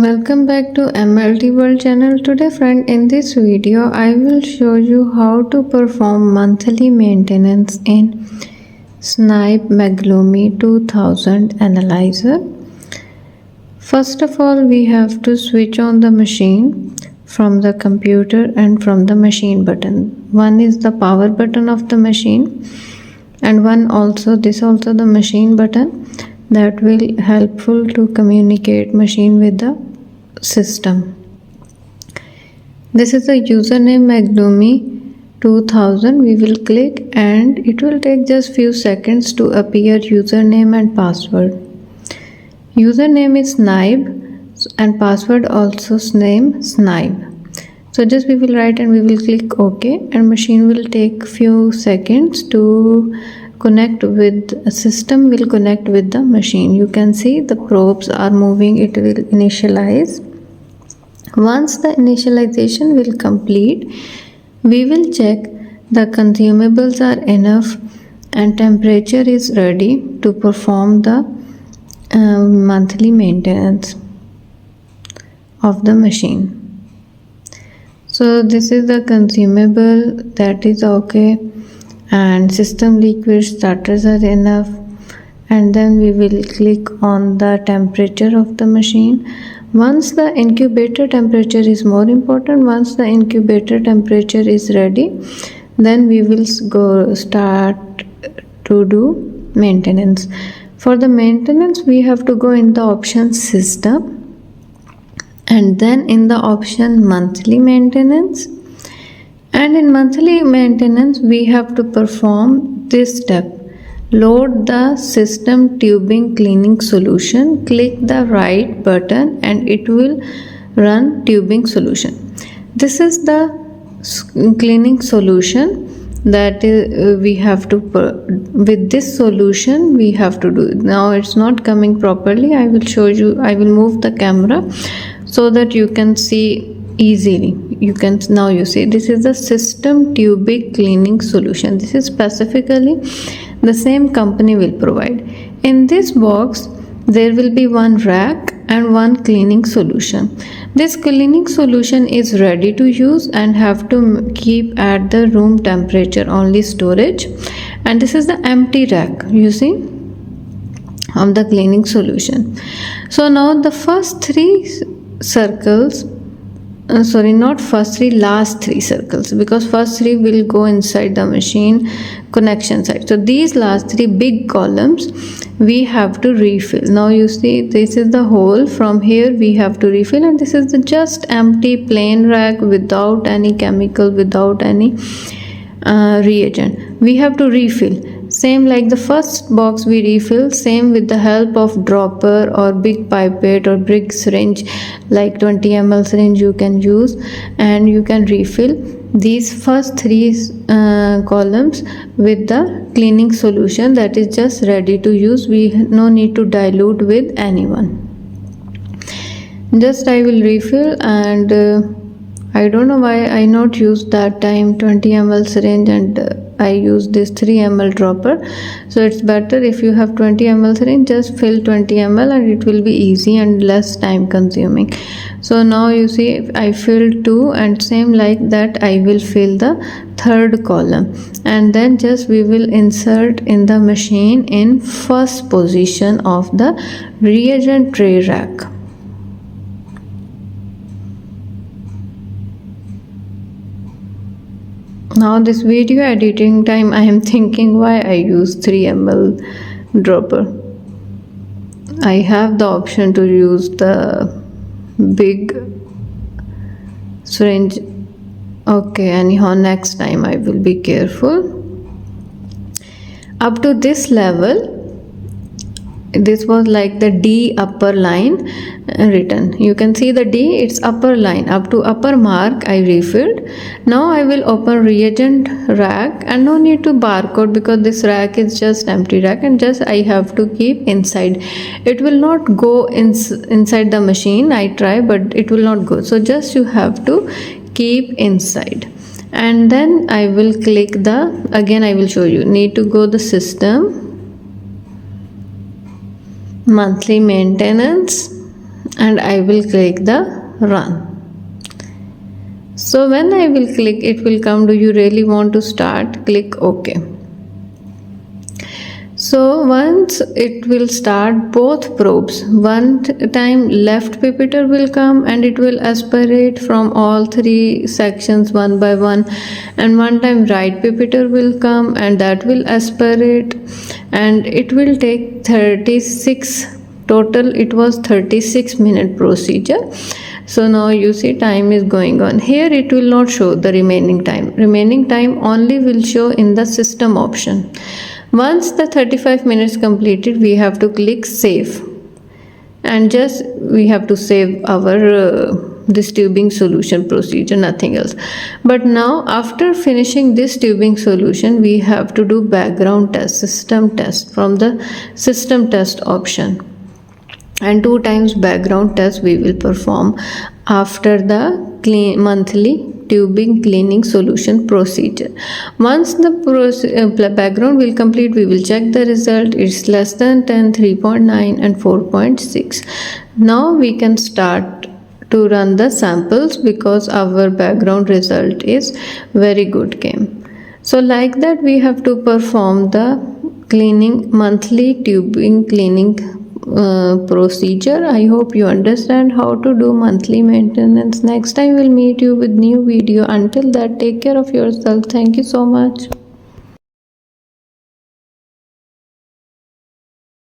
Welcome back to MLT World channel. Today friend, in this video I will show you how to perform monthly maintenance in snibe Maglumi 2000 analyzer. First of all, we have to switch on the machine from the computer and from the machine button. One is the power button of the machine and this also the machine button that will helpful to communicate machine with the system. This is the username Maglumi 2000. We will click and it will take just few seconds to appear username and password. Username is snibe and password also name snibe. So just we will write and we will click OK, and machine will take few seconds to connect with a system, will connect with the machine. You can see the probes are moving. It will initialize. Once the initialization will complete, we will check the consumables are enough and temperature is ready to perform the monthly maintenance of the machine. So this is the consumable, that is okay, and system liquid starters are enough, and then we will click on the temperature of the machine. Once the incubator temperature is more important, once the incubator temperature is ready, then we will start to do maintenance. For the maintenance, we have to go in the option system and then in the option monthly maintenance. And in monthly maintenance, we have to perform this step. Load the system tubing cleaning solution. Click the right button and it will run tubing solution. This is the cleaning solution that we have to with this solution we have to do. Now it's not coming properly. I will show you. I will move the camera so that you can see easily. Now you see this is the system tubing cleaning solution. This is specifically the same company will provide. In this box there will be one rack and one cleaning solution. This cleaning solution is ready to use and have to keep at the room temperature only storage, and this is the empty rack you see of the cleaning solution. So now the first three circles, last three circles, because first three will go inside the machine connection side. So these last three big columns we have to refill. Now you see this is the hole. From here we have to refill, and this is the just empty plain rack without any chemical, without any reagent. We have to refill. Same like the first box we refill, same with the help of dropper or big pipette or big syringe like 20 ml syringe you can use, and you can refill these first three columns with the cleaning solution that is just ready to use. We no need to dilute with anyone. Just I will refill, and I don't know why I not use that time 20 ml syringe and I use this 3 ml dropper. So it's better if you have 20 ml syringe, just fill 20 ml and it will be easy and less time consuming. So now you see I filled 2, and same like that I will fill the third column, and then just we will insert in the machine in first position of the reagent tray rack. Now this video editing time, I am thinking why I use 3 ml dropper. I have the option to use the big syringe. Okay, anyhow next time I will be careful. Up to this level, this was like the D upper line written. You can see the D, it's upper line. Up to upper mark I refilled. Now I will open reagent rack, and no need to barcode because this rack is just empty rack, and just I have to keep inside. It will not go inside the machine. I try but it will not go. So just you have to keep inside. And then I will click again I will show you. Need to go the system, monthly maintenance, and I will click the run. So when I will click, it will come, do you really want to start? Click OK. So once it will start both probes, one time left pipetter will come and it will aspirate from all three sections one by one, and one time right pipetter will come and that will aspirate, and it will take 36 total. It was 36-minute procedure. So now you see time is going on. Here it will not show the remaining time. Remaining time only will show in the system option. Once the 35 minutes completed, we have to click save, and just we have to save our this tubing solution procedure, nothing else. But now after finishing this tubing solution, we have to do background test, system test from the system test option, and 2 times background test we will perform after the monthly tubing cleaning solution procedure. Once the background will complete, we will check the result. It's less than 10, 3.9 and 4.6. Now we can start to run the samples because our background result is very good came. So like that we have to perform the cleaning, monthly tubing cleaning procedure. I hope you understand how to do monthly maintenance. Next time we'll meet you with new video. Until that, take care of yourself. Thank you so much.